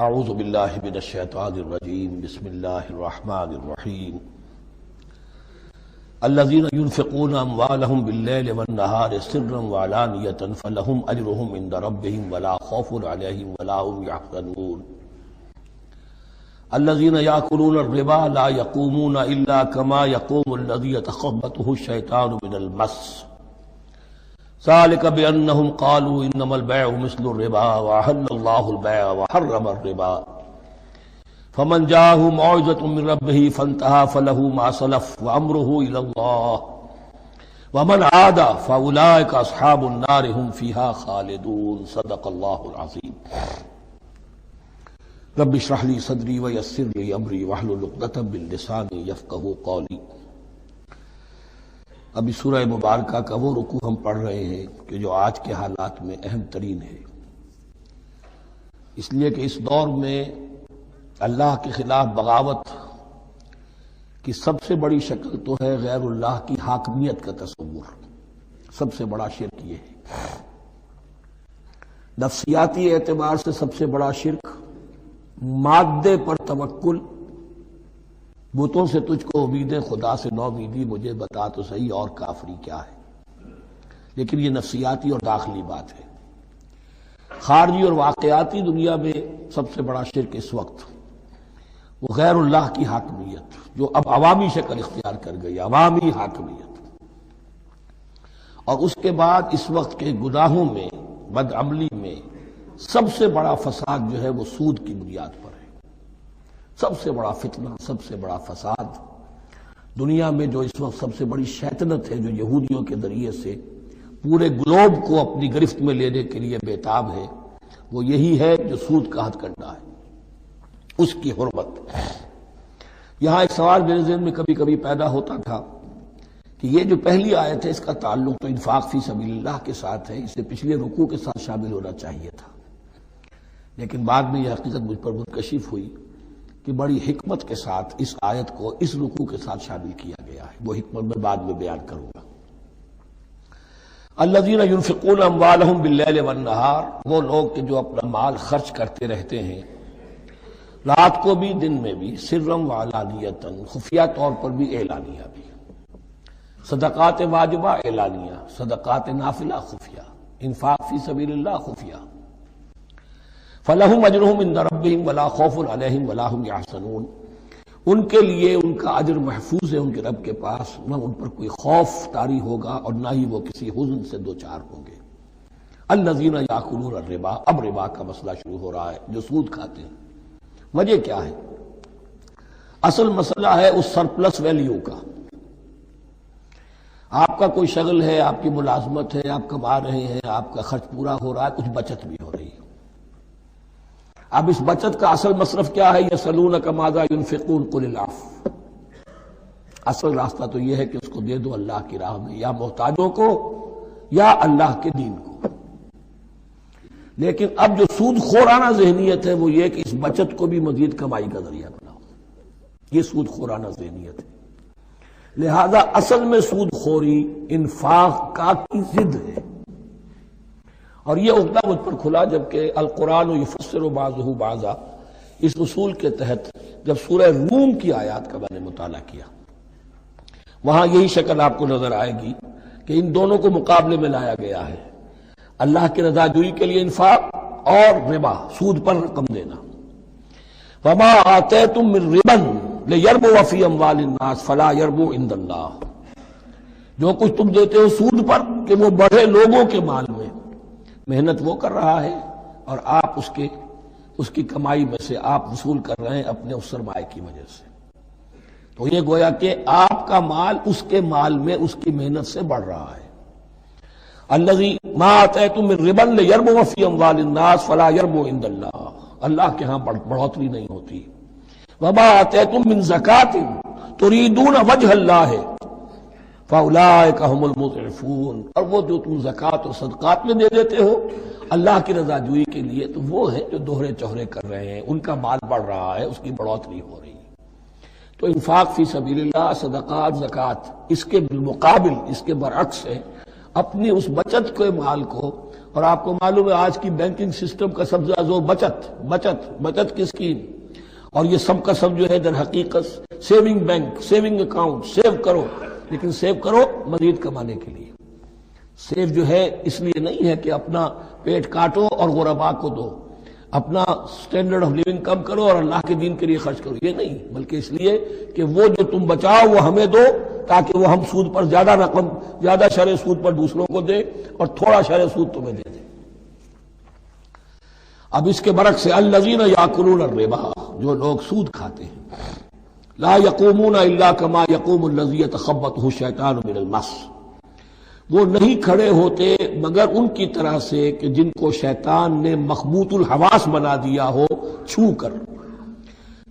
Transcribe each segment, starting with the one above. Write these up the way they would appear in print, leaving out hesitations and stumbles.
اعوذ باللہ من الشیطان الرجیم بسم اللہ الرحمن الرحیم الذین ينفقون اموالهم باللیل والنہار سرا وعلانیۃ فلہم اجرہم عند ربہم ولا خوف علیہم ولا هم یحزنون الذین یأکلون الربا لا یقومون الا کما یقوم الذی یتخبطہ الشیطان من المس ذلك بأنهم قالوا إنما البيع مثل الربا وأحل الله البيع وحرم الربا فمن جاءه موعظة من ربه فانتهى فله ما سلف وأمره إلى الله ومن عاد فأولئك أصحاب النار هم فيها خالدون صدق الله العظيم رب اشرح لي صدري ويسر لي أمري واحلل عقدة من لساني يفقهوا قولي۔ ابھی سورہ مبارکہ کا وہ رکوع ہم پڑھ رہے ہیں کہ جو آج کے حالات میں اہم ترین ہے، اس لیے کہ اس دور میں اللہ کے خلاف بغاوت کی سب سے بڑی شکل تو ہے غیر اللہ کی حاکمیت کا تصور۔ سب سے بڑا شرک یہ ہے، نفسیاتی اعتبار سے سب سے بڑا شرک مادے پر توکل، بتوں سے تجھ کو امید خدا سے نومیدی، مجھے بتا تو صحیح اور کافری کیا ہے۔ لیکن یہ نفسیاتی اور داخلی بات ہے۔ خارجی اور واقعاتی دنیا میں سب سے بڑا شرک اس وقت وہ غیر اللہ کی حاکمیت، جو اب عوامی شکل اختیار کر گئی، عوامی حاکمیت۔ اور اس کے بعد اس وقت کے گناہوں میں، بدعملی میں سب سے بڑا فساد جو ہے وہ سود کی بنیاد پر ہے۔ سب سے بڑا فتنہ، سب سے بڑا فساد دنیا میں، جو اس وقت سب سے بڑی شیطنت ہے، جو یہودیوں کے ذریعے سے پورے گلوب کو اپنی گرفت میں لینے کے لیے بےتاب ہے، وہ یہی ہے جو سود کا ہتھ کنڈا ہے، اس کی حرمت۔ یہاں ایک سوال میرے ذہن میں کبھی کبھی پیدا ہوتا تھا کہ یہ جو پہلی آیت ہے، اس کا تعلق تو انفاق فی سبیل اللہ کے ساتھ ہے، اسے پچھلے رکوع کے ساتھ شامل ہونا چاہیے تھا، لیکن بعد میں یہ حقیقت مجھ پر منکشف ہوئی کہ بڑی حکمت کے ساتھ اس آیت کو اس رکوع کے ساتھ شامل کیا گیا ہے۔ وہ حکمت میں بعد میں بیان کروں گا۔ الذین ينفقون اموالهم باللیل والنہار، وہ لوگ کہ جو اپنا مال خرچ کرتے رہتے ہیں رات کو بھی دن میں بھی، سرا وعلانیۃ، خفیہ طور پر بھی اعلانیہ بھی، صدقات واجبہ اعلانیہ، صدقات نافلہ خفیہ، انفاق فی سبیل اللہ خفیہ۔ فَلَهُمْ أَجْرُهُمْ عِنْدَ رَبِّهِمْ وَلَا خَوْفٌ عَلَيْهِمْ وَلَا هُمْ يَحْزَنُونَ، ان کے لیے ان کا اجر محفوظ ہے ان کے رب کے پاس، نہ ان پر کوئی خوف طاری ہوگا اور نہ ہی وہ کسی حزن سے دوچار ہوں گے۔ الَّذِينَ يَأْكُلُونَ الرِّبَا، اب ربا کا مسئلہ شروع ہو رہا ہے، جو سود کھاتے ہیں۔ وجہ کیا ہے؟ اصل مسئلہ ہے اس سرپلس ویلیو کا۔ آپ کا کوئی شغل ہے، آپ کی ملازمت ہے، آپ کما رہے ہیں، آپ کا خرچ پورا ہو رہا ہے، کچھ بچت بھی ہو رہی ہے۔ اب اس بچت کا اصل مصرف کیا ہے؟ یسألونک ماذا ينفقون قل العفو۔ اصل راستہ تو یہ ہے کہ اس کو دے دو اللہ کی راہ میں، یا محتاجوں کو یا اللہ کے دین کو۔ لیکن اب جو سود خورانہ ذہنیت ہے وہ یہ کہ اس بچت کو بھی مزید کمائی کا ذریعہ بناؤ، یہ سود خورانہ ذہنیت ہے۔ لہذا اصل میں سود خوری انفاق کا کی ضد ہے، اور یہ عقدہ مجھ پر کھلا جبکہ القرآن یفسر بعضہ بعضا، اس اصول کے تحت جب سورہ روم کی آیات کا میں نے مطالعہ کیا، وہاں یہی شکل آپ کو نظر آئے گی کہ ان دونوں کو مقابلے میں لایا گیا ہے، اللہ کی رضا جوئی کے لیے انفاق اور ربا، سود پر رقم دینا۔ وما آتیتم من ربا لیربو فی اموال الناس فلا یربو عند اللہ، جو کچھ تم دیتے ہو سود پر کہ وہ بڑھے لوگوں کے مال میں، محنت وہ کر رہا ہے اور آپ اس کی کمائی میں سے آپ وصول کر رہے ہیں اپنے اس سرمایہ کی وجہ سے۔ تو یہ گویا کہ آپ کا مال اس کے مال میں اس کی محنت سے بڑھ رہا ہے۔ الذی ما آتیتم من ربا لیربو فی اموال الناس فلا یربو عند اللہ، اللہ کے ہاں بڑھوتری نہیں ہوتی۔ وما آتیتم من زکاۃ تریدون وجہ اللہ فَأُولَٰئِكَ هُمُ الْمُضْعِفُونَ، اور وہ جو تم زکوٰۃ اور صدقات میں دے دیتے ہو اللہ کی رضا جوئی کے لیے، تو وہ ہیں جو دوہرے چوہرے کر رہے ہیں، ان کا مال بڑھ رہا ہے، اس کی بڑھوتری ہو رہی ہے۔ تو انفاق فی سبیل اللہ، صدقات، زکوٰۃ، اس کے بالمقابل، اس کے برعکس ہے، اپنی اس بچت کے مال کو اور آپ کو معلوم ہے آج کی بینکنگ سسٹم کا سب سے زیادہ زور بچت کی اسکیم، اور یہ سب کا سب جو ہے در حقیقت saving bank, saving account, save کرو، لیکن سیو کرو مزید کمانے کے لیے۔ سیو جو ہے اس لیے نہیں ہے کہ اپنا پیٹ کاٹو اور غرباء کو دو، اپنا سٹینڈرڈ آف لیونگ کم کرو اور اللہ کے دین کے لیے خرچ کرو، یہ نہیں، بلکہ اس لیے کہ وہ جو تم بچاؤ وہ ہمیں دو تاکہ وہ ہم سود پر زیادہ رقم، زیادہ شرح سود پر دوسروں کو دے اور تھوڑا شرح سود تمہیں دے دے۔ اب اس کے برعکس سے الذین یاکلون الربا، جو لوگ سود کھاتے ہیں، لا یقومون الا کما یقوم الذی یتخبطہ الشیطان من المس، وہ نہیں کھڑے ہوتے مگر ان کی طرح سے کہ جن کو شیطان نے مخبوط الحواس بنا دیا ہو چھو کر۔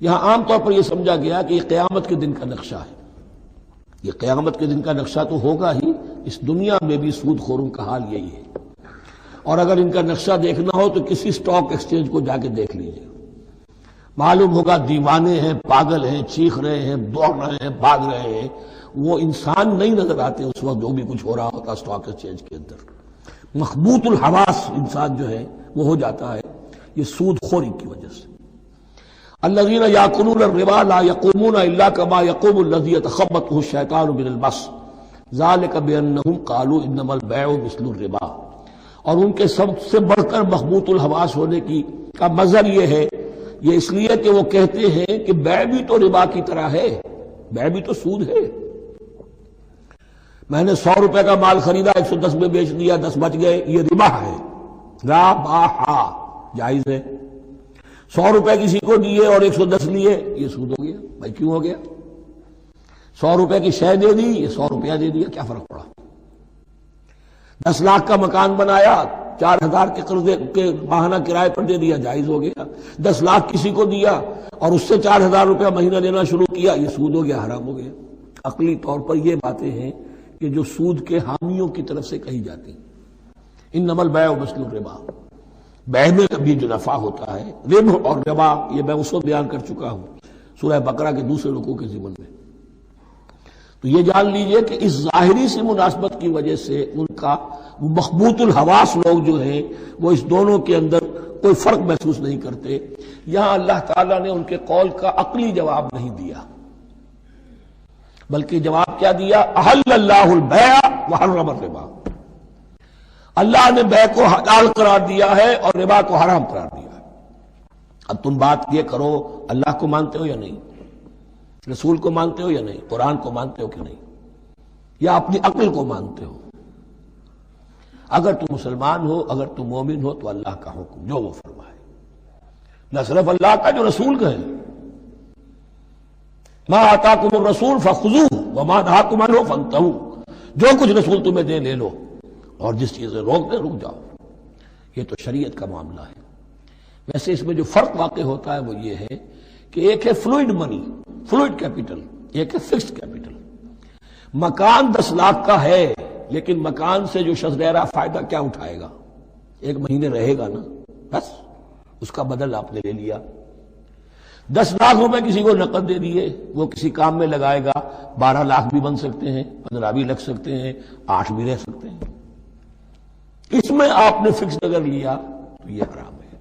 یہاں عام طور پر یہ سمجھا گیا کہ یہ قیامت کے دن کا نقشہ ہے، یہ قیامت کے دن کا نقشہ تو ہوگا ہی، اس دنیا میں بھی سود خوروں کا حال یہی ہے۔ اور اگر ان کا نقشہ دیکھنا ہو تو کسی سٹاک ایکسچینج کو جا کے دیکھ لیجئے، معلوم ہوگا دیوانے ہیں، پاگل ہیں، چیخ رہے ہیں، دوڑ رہے ہیں، بھاگ رہے ہیں، وہ انسان نہیں نظر آتے اس وقت جو بھی کچھ ہو رہا ہوتا سٹاک ایکسچینج کے اندر۔ مخبوط الحواس انسان جو ہے وہ ہو جاتا ہے یہ سود خوری کی وجہ سے۔ الذین یاکلون الربا لا یقومون الا کما یقوم الذی یتخبطہ الشیطان من المس ذلک بانہم قالوا انما البیع مثل الربا، اور ان کے سب سے بڑھ کر مخبوط الحواس ہونے کی کا مظہر یہ ہے، یہ اس لیے کہ وہ کہتے ہیں کہ بیع بھی تو ربا کی طرح ہے، بیع بھی تو سود ہے۔ میں نے 100 روپے کا مال خریدا 110 میں بیچ دیا، 10 بچ گئے، یہ ربا ہے، ربا جائز ہے۔ 100 روپے کسی کو دیے اور 110 لیے، یہ سود ہو گیا۔ بھائی کیوں ہو گیا؟ 100 روپے کی شے دے دی، یہ 100 روپیہ دے دیا، کیا فرق پڑا؟ 10 لاکھ کا مکان بنایا، 4000 کے قرضے کے ماہانہ کرائے پر دے دیا، جائز ہو گیا۔ 10 لاکھ کسی کو دیا اور اس سے 4000 روپیہ مہینہ دینا شروع کیا، یہ سود ہو گیا، حرام ہو گیا۔ عقلی طور پر یہ باتیں ہیں کہ جو سود کے حامیوں کی طرف سے کہی جاتی ہیں۔ انما البیع مثل الربا، بیع میں بھی جو نفع ہوتا ہے، ربح اور ربا یہ میں اس وقت بیان کر چکا ہوں سورہ بقرہ کے دوسرے رکوع کے ضمن میں۔ تو یہ جان لیجئے کہ اس ظاہری سی مناسبت کی وجہ سے ان کا مخبوط الحواس لوگ جو ہیں وہ اس دونوں کے اندر کوئی فرق محسوس نہیں کرتے۔ یہاں اللہ تعالیٰ نے ان کے قول کا عقلی جواب نہیں دیا، بلکہ جواب کیا دیا؟ احل اللہ البیع وحرم الربا، اللہ نے بیع کو حلال قرار دیا ہے اور ربا کو حرام قرار دیا ہے۔ اب تم بات یہ کرو، اللہ کو مانتے ہو یا نہیں؟ رسول کو مانتے ہو یا نہیں؟ قرآن کو مانتے ہو کہ نہیں؟ یا اپنی عقل کو مانتے ہو؟ اگر تم مسلمان ہو، اگر تم مومن ہو تو اللہ کا حکم جو وہ فرمائے، نہ صرف اللہ کا، جو رسول کا ہے، ما آتاکم الرسول فخذوہ وما نہاکم عنہ فانتہوا، جو کچھ رسول تمہیں دے لے لو اور جس چیز سے روک دے رک جاؤ۔ یہ تو شریعت کا معاملہ ہے۔ ویسے اس میں جو فرق واقع ہوتا ہے وہ یہ ہے کہ ایک ہے فلوئڈ منی، فلوئڈ کیپٹل، ایک ہے فکسڈ کیپٹل۔ مکان 10 لاکھ کا ہے لیکن مکان سے جو شخص رہ رہا فائدہ کیا اٹھائے گا؟ 1 مہینے رہے گا نا، بس اس کا بدل آپ نے لے لیا۔ 10 لاکھ روپے کسی کو نقد دے دیے، وہ کسی کام میں لگائے گا، 12 لاکھ بھی بن سکتے ہیں، 15 بھی لگ سکتے ہیں، 8 بھی رہ سکتے ہیں۔ اس میں آپ نے فکس اگر لیا تو یہ حرام ہے۔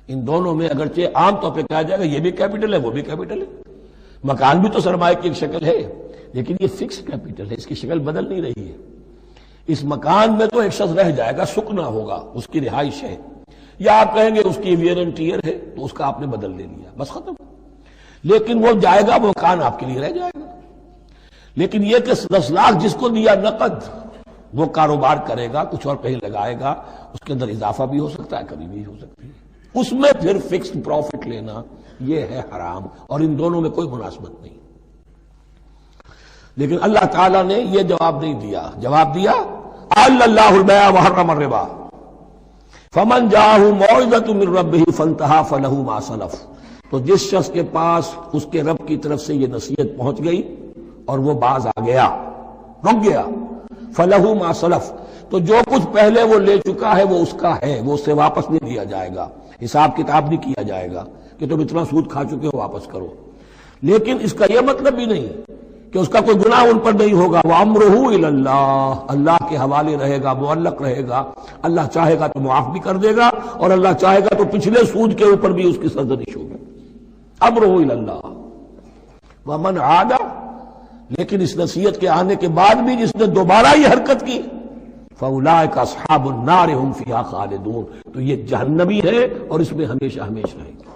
ان دونوں میں اگرچہ عام طور پہ کہا جائے گا یہ بھی کیپٹل ہے وہ بھی کیپٹل ہے، مکان بھی تو سرمایہ کی ایک شکل ہے، لیکن یہ فکس کیپٹل ہے، اس کی شکل بدل نہیں رہی ہے۔ اس مکان میں تو ایک شخص رہ جائے گا، سکنا ہوگا، اس کی رہائش ہے، یا آپ کہیں گے اس کی ویئر اینڈ ٹیئر ہے تو اس کا آپ نے بدل لے لیا، بس ختم۔ لیکن وہ جائے گا، وہ مکان آپ کے لیے رہ جائے گا۔ لیکن یہ کہ 10 لاکھ جس کو دیا نقد، وہ کاروبار کرے گا، کچھ اور کہیں لگائے گا، اس کے اندر اضافہ بھی ہو سکتا ہے، کمی بھی ہو سکتی ہے، اس میں پھر فکسڈ پروفٹ لینا یہ ہے حرام، اور ان دونوں میں کوئی مناسبت نہیں۔ لیکن اللہ تعالیٰ نے یہ جواب نہیں دیا، جواب دیا احل اللہ البیع وحرم الربا فمن جاءہ موعظۃ من ربہ فانتہی فلہ ما سلف، تو جس شخص کے پاس اس کے رب کی طرف سے یہ نصیحت پہنچ گئی اور وہ باز آ گیا، رک گیا، فلہ ما سلف، تو جو کچھ پہلے وہ لے چکا ہے وہ اس کا ہے، وہ اس سے واپس نہیں لیا جائے گا، حساب کتاب نہیں کیا جائے گا کہ تم اتنا سود کھا چکے ہو واپس کرو۔ لیکن اس کا یہ مطلب بھی نہیں کہ اس کا کوئی گناہ ان پر نہیں ہوگا. وَأَمْرُهُ إِلَى اللَّهِ، اللہ کے حوالے رہے گا، معلق رہے گا. اللہ چاہے گا تو معاف بھی کر دے گا، اور اللہ چاہے گا تو پچھلے سود کے اوپر بھی اس کی سرزنش ہوگی. امرہ الی اللہ. ومن عاد، لیکن اس نصیحت کے آنے کے بعد بھی جس نے دوبارہ یہ حرکت کی، فاولئک اصحاب النار هم فیہا خالدون، تو یہ جہنمی ہے اور اس میں ہمیشہ ہمیشہ رہیں گے.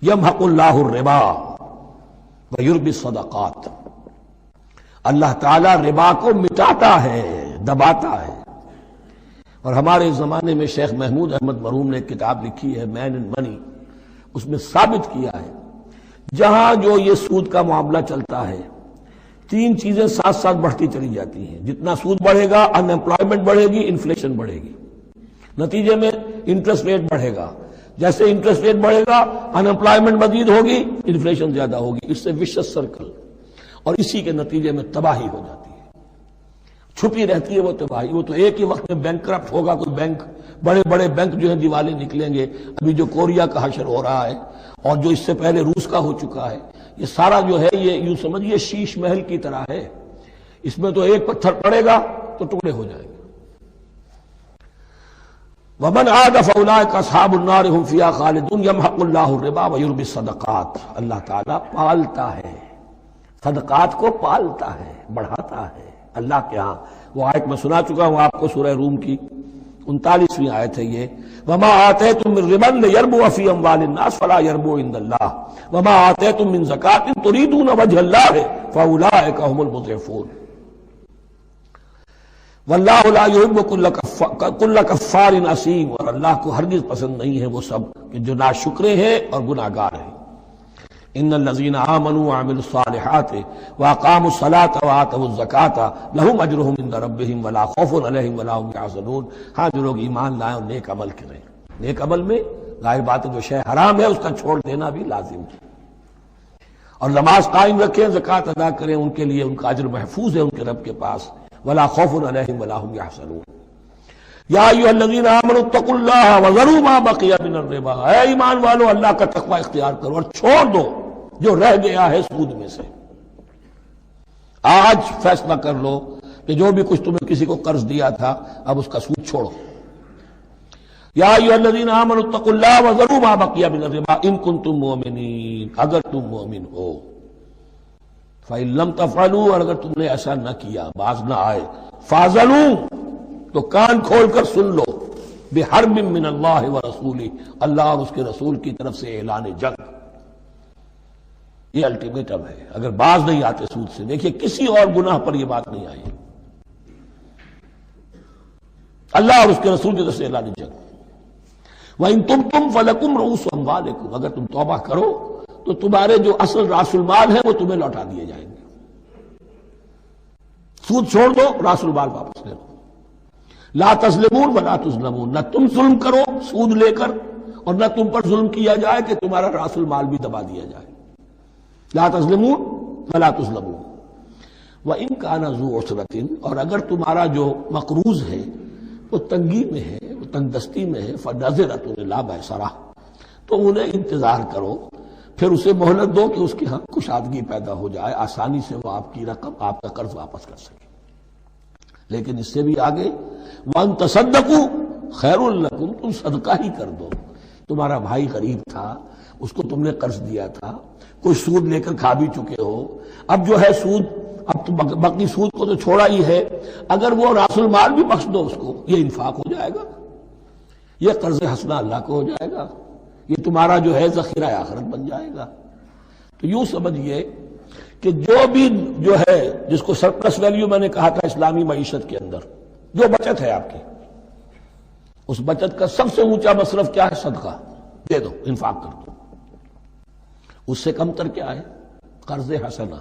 یمحق اللہ الربا ویربی الصدقات، اللہ تعالیٰ ربا کو مٹاتا ہے، دباتا ہے. اور ہمارے زمانے میں شیخ محمود احمد مرحوم نے ایک کتاب لکھی ہے مین اینڈ منی، اس میں ثابت کیا ہے جہاں جو یہ سود کا معاملہ چلتا ہے، تین چیزیں ساتھ ساتھ بڑھتی چلی جاتی ہیں. جتنا سود بڑھے گا ان امپلائمنٹ بڑھے گی، انفلیشن بڑھے گی. نتیجے میں انٹرسٹ ریٹ بڑھے گا، جیسے انٹرسٹ ریٹ بڑھے گا ان امپلائمنٹ مزید ہوگی، انفلیشن زیادہ ہوگی. اس سے وشس سرکل، اور اسی کے نتیجے میں تباہی ہو جاتی ہے. چھپی رہتی ہے وہ تباہی. وہ تو ایک ہی وقت میں بینک کرپٹ ہوگا کوئی بینک، بڑے بڑے بینک جو ہیں دیوالے نکلیں گے. ابھی جو کوریا کا حشر ہو رہا ہے اور جو اس سے پہلے روس کا ہو چکا ہے، یہ سارا جو ہے یہ یوں سمجھیے شیش محل کی طرح ہے. اس میں تو ایک پتھر پڑے گا تو ٹکڑے ہو جائیں گے. ومن عاد فاولئک اصحاب النار هم فیہا خالدون. یمحق اللہ الربا ویربی الصدقات، اللہ تعالیٰ پالتا ہے، صدقات کو پالتا ہے، بڑھاتا ہے اللہ کے ہاں. وہ آیت میں سنا چکا ہوں آپ کو، سورہ روم کی 39ویں آیت ہے یہ. وما آتیتم من ربا لیربو فی اموال الناس فلا یربو عند اللہ وما آتیتم من زکاۃ تریدون وجہ اللہ فاولئک هم المضعفون. واللہ لا یحب کل کفار اثیم، اور اللہ کو ہرگز پسند نہیں ہے وہ سب کہ جو ناشکرے ہیں اور گناہ گار ہیں. ان الذین آمنوا وعملوا الصالحات واقاموا الصلاة وآتوا الزکاة لهم اجرهم عند ربهم ولا خوف علیہم ولا هم يحزنون. ہاں جو لوگ ایمان لائیں اور نیک عمل کریں. نیک عمل میں ظاہر بات ہے جو شے حرام ہے اس کا چھوڑ دینا بھی لازم ہے، اور نماز قائم رکھیں، زکوٰۃ ادا کریں، ان کے لیے ان کا اجر محفوظ ہے ان کے رب کے پاس. ولا خوف علیہم ولا هم يحزنون. یا ایھا الذین آمنوا اتقوا اللہ وذروا ما بقی من الربا، اے ایمان والو اللہ کا تقوی اختیار کرو اور چھوڑ دو جو رہ گیا ہے سود میں سے. آج فیصلہ کر لو کہ جو بھی کچھ تمہیں کسی کو قرض دیا تھا اب اس کا سود چھوڑو. یا ایھا الذین آمنوا اتقوا اللہ وذروا ما بقی من الربا ان کنتم مؤمنین، اگر تم مومن ہو. فَإِن لَمْ تَفْعَلُوا، اور اگر تم نے ایسا نہ کیا، باز نہ آئے، فَاعْذَرُوا، تو کان کھول کر سن لو، بِحَرْبٍ مِّنَ اللَّهِ وَرَسُولِهِ، اللہ اور اس کے رسول کی طرف سے اعلان جنگ. یہ الٹیمیٹم ہے اگر باز نہیں آتے سود سے. دیکھیے کسی اور گناہ پر یہ بات نہیں آئی، اللہ اور اس کے رسول کی طرف سے اعلان جنگ. وَإِن تُبْتُمْ فَلَكُمْ رُءُوسُ أَمْوَالِكُمْ، اگر تم توبہ کرو تو تمہارے جو اصل راس المال ہے وہ تمہیں لوٹا دیے جائیں گے. سود چھوڑ دو، راس المال واپس لے لو. لا تظلمون ولا تظلمون، نہ تم ظلم کرو سود لے کر اور نہ تم پر ظلم کیا جائے کہ تمہارا راس المال بھی دبا دیا جائے. لا تظلمون ولا تظلمون. وَإِن كَانَ ذُو عُسْرَةٍ، اور اگر تمہارا جو مقروض ہے وہ تنگی میں ہے، وہ تنگ دستی میں ہے، فَنَظِرَةٌ إِلَىٰ مَيْسَرَةٍ، تو انہیں انتظار کرو، پھر اسے مہلت دو کہ اس کے ہاں کشادگی پیدا ہو جائے، آسانی سے وہ آپ کی رقم، آپ کا قرض واپس کر سکے. لیکن اس سے بھی آگے وَأَن تَصَدَّقُوا خَيْرٌ لَكُمْ، تم صدقہ ہی کر دو. تمہارا بھائی غریب تھا، اس کو تم نے قرض دیا تھا، کچھ سود لے کر کھا بھی چکے ہو، اب جو ہے سود، اب تو باقی سود کو تو چھوڑا ہی ہے، اگر وہ راس المال بھی بخش دو اس کو، یہ انفاق ہو جائے گا، یہ قرض حسنہ اللہ کو ہو جائے گا، یہ تمہارا جو ہے ذخیرہ آخرت بن جائے گا. تو یوں سمجھیے کہ جو بھی جو ہے جس کو سرپلس ویلیو میں نے کہا تھا اسلامی معیشت کے اندر، جو بچت ہے آپ کی، اس بچت کا سب سے اونچا مصرف کیا ہے؟ صدقہ دے دو، انفاق کر دو. اس سے کم تر کیا ہے؟ قرض حسنہ،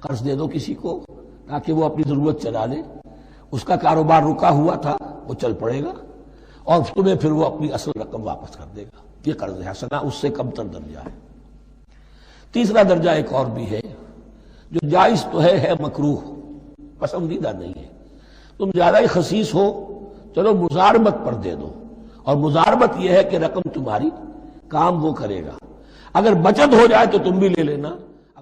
قرض دے دو کسی کو تاکہ وہ اپنی ضرورت چلا لے، اس کا کاروبار رکا ہوا تھا وہ چل پڑے گا اور تمہیں پھر وہ اپنی اصل رقم واپس کر دے گا. یہ قرض حسنہ اس سے کم تر درجہ ہے. تیسرا درجہ ایک اور بھی ہے جو جائز تو ہے مکروہ، پسندیدہ نہیں ہے. تم زیادہ ہی خسیس ہو، چلو مزاربت پر دے دو، اور مزاربت یہ ہے کہ رقم تمہاری کام وہ کرے گا. اگر بچت ہو جائے تو تم بھی لے لینا،